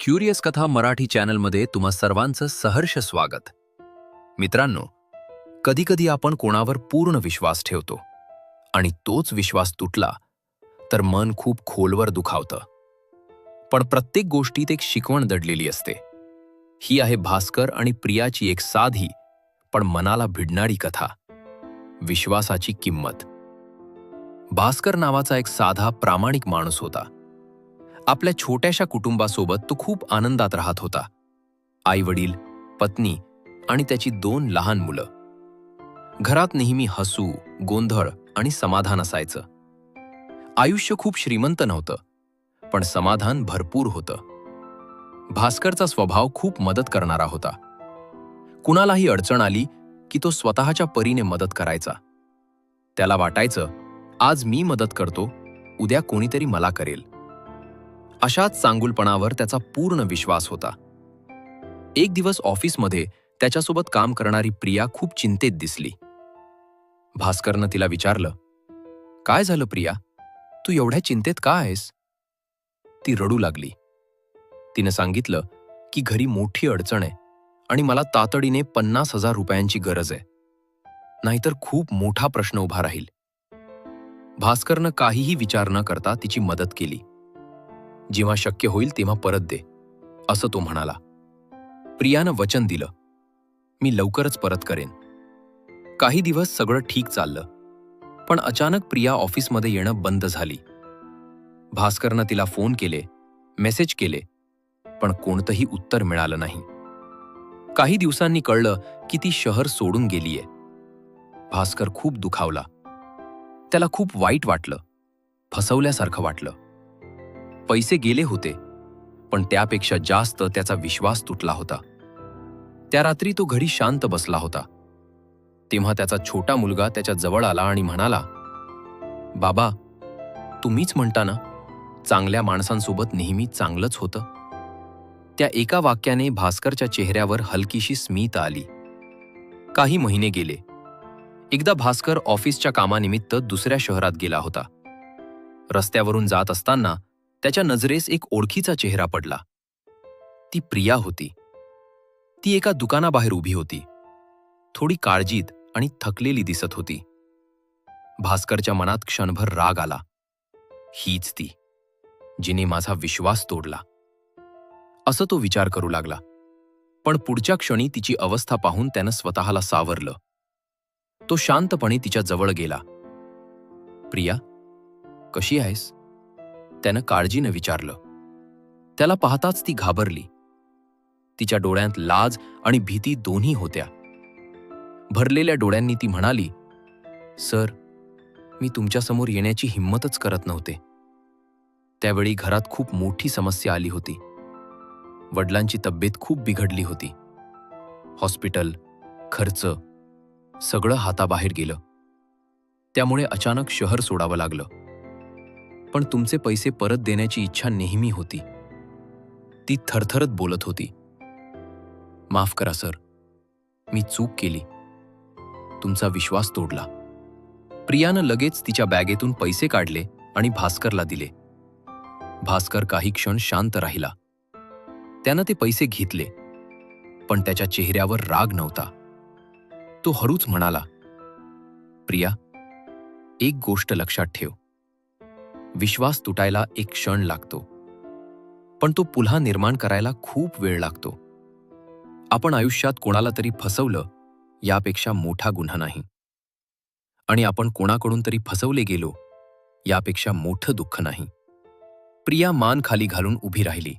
Curious कथा मराठी चॅनलमध्ये तुम्हा सर्वांचं सहर्ष स्वागत. मित्रांनो, कधीकधी आपण कोणावर पूर्ण विश्वास ठेवतो आणि तोच विश्वास तुटला तर मन खूप खोलवर दुखावतं. पण प्रत्येक गोष्टीत एक शिकवण दडलेली असते. ही आहे भास्कर आणि प्रियाची एक साधी पण मनाला भिडणारी कथा. विश्वासाची किंमत. भास्कर नावाचा एक साधा प्रामाणिक माणूस होता. आपल्या छोट्याशा कुटुंबासोबत तो खूप आनंदात राहत होता. आई-वडील, पत्नी आणि त्याची 2 लहान मुलं. घरात नेहमी हसू, गोंधळ आणि समाधान असायचं. आयुष्य खूप श्रीमंत नव्हतं, पण समाधान भरपूर होतं. भास्करचा स्वभाव खूप मदत करणारा होता. कुणालाही अडचण आली की तो स्वतःच्या परीने मदत करायचा. त्याला वाटायचं, आज मी मदत करतो, उद्या कोणीतरी मला करेल. अशाच चांगुलपणावर त्याचा पूर्ण विश्वास होता. एक दिवस ऑफिसमध्ये त्याच्यासोबत काम करणारी प्रिया खूप चिंतेत दिसली. भास्करनं तिला विचारलं, "काय झालं प्रिया? तू एवढ्या चिंतेत का आहेस?" ती रडू लागली. तिनं सांगितलं की घरी मोठी अडचण आहे आणि मला तातडीने 50,000 रुपयांची गरज आहे. नाहीतर खूप मोठा प्रश्न उभा राहील. भास्करनं काहीही विचार न करता तिची मदत केली. जेव्हा शक्य होईल तेव्हा परत दे, असं तो म्हणाला. प्रियानं वचन दिलं, मी लवकरच परत करेन. काही दिवस सगळं ठीक चाललं, पण अचानक प्रिया ऑफिसमध्ये येणं बंद झाली. भास्करनं तिला फोन केले, मेसेज केले, पण कोणतंही उत्तर मिळालं नाही. काही दिवसांनी कळलं की ती शहर सोडून गेलीये. भास्कर खूप दुखावला. त्याला खूप वाईट वाटलं, फसवल्यासारखं वाटलं. पैसे गेले होते, पण त्यापेक्षा जास्त त्याचा विश्वास तुटला होता. त्या रात्री तो घरी शांत बसला होता. तेव्हा त्याचा छोटा मुलगा त्याच्या जवळ आला आणि म्हणाला, "बाबा, तुम्हीच म्हणता ना, चांगल्या माणसांसोबत नेहमी चांगलंच होतं." त्या एका वाक्याने भास्करच्या चेहऱ्यावर हलकीशी स्मित आली. काही महिने गेले. एकदा भास्कर ऑफिसच्या कामानिमित्त दुसऱ्या शहरात गेला होता. रस्त्यावरून जात असताना त्याच्या नजरेस एक ओळखीचा चेहरा पडला. ती प्रिया होती. ती एका दुकानाबाहेर उभी होती. थोडी काळजीत आणि थकलेली दिसत होती. भास्करच्या मनात क्षणभर राग आला. हीच ती, जिने माझा विश्वास तोडला, असं तो विचार करू लागला. पण पुढच्या क्षणी तिची अवस्था पाहून त्यानं स्वतःला सावरलं. तो शांतपणे तिच्या जवळ गेला. "प्रिया, कशी आहेस?" त्यानं काळजीनं विचारलं. त्याला पाहताच ती घाबरली. तिच्या डोळ्यात लाज आणि भीती दोन्ही होत्या. भरलेल्या डोळ्यांनी ती म्हणाली, "सर, मी तुमच्यासमोर येण्याची हिंमतच करत नव्हते. त्यावेळी घरात खूप मोठी समस्या आली होती. वडिलांची तब्येत खूप बिघडली होती. हॉस्पिटल, खर्च, सगळं हाताबाहेर गेलं. त्यामुळे अचानक शहर सोडावं लागलं. पण तुमचे पैसे परत देण्याची इच्छा नेहमी होती." ती थरथरत बोलत होती. "माफ करा सर, मी चूक केली. तुमचा विश्वास तोडला." प्रियानं लगेच तिच्या बॅगेतून पैसे काढले आणि भास्करला दिले. भास्कर काही क्षण शांत राहिला. त्यानं ते पैसे घेतले, पण त्याच्या चेहऱ्यावर राग नव्हता. तो हळूच म्हणाला, "प्रिया, एक गोष्ट लक्षात ठेव. विश्वास तुटायला एक क्षण लागतो, पण तो पुन्हा निर्माण करायला खूप वेळ लागतो. आपण आयुष्यात कोणाला तरी फसवलं यापेक्षा मोठा गुन्हा नाही. आणि आपण कोणाकडून तरी फसवले गेलो यापेक्षा मोठं दुःख नाही." प्रिया मान खाली घालून उभी राहिली.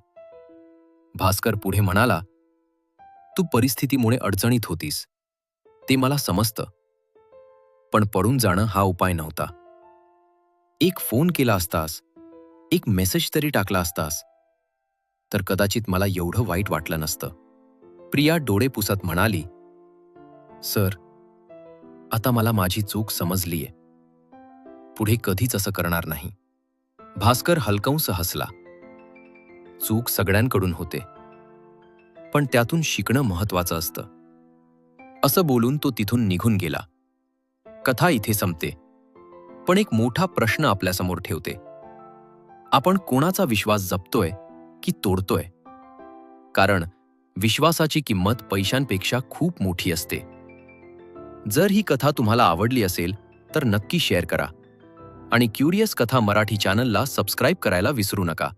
भास्कर पुढे म्हणाला, "तू परिस्थितीमुळे अडचणीत होतीस, ते मला समजतं. पण पडून जाणं हा उपाय नव्हता. एक फोन केला असतास, एक मेसेज तरी टाकला असतास, तर कदाचित मला एवढं वाईट वाटलं नसतं." प्रिया डोळे पुसत म्हणाली, "सर, आता मला माझी चूक समजलीये. पुढे कधीच असं करणार नाही." भास्कर हलकंस हसला. चूक सगळ्यांकडून होते, पण त्यातून शिकणं महत्वाचं असतं. असं बोलून तो तिथून निघून गेला. कथा इथे संपते, पण एक मोठा प्रश्न आपल्यासमोर ठेवते. आपण कोणाचा विश्वास जपतोय की तोडतोय? कारण विश्वासाची किंमत पैशांपेक्षा खूप मोठी असते. जर ही कथा तुम्हाला आवडली असेल तर नक्की शेअर करा आणि क्युरियस कथा मराठी चॅनलला सबस्क्राईब करायला विसरू नका.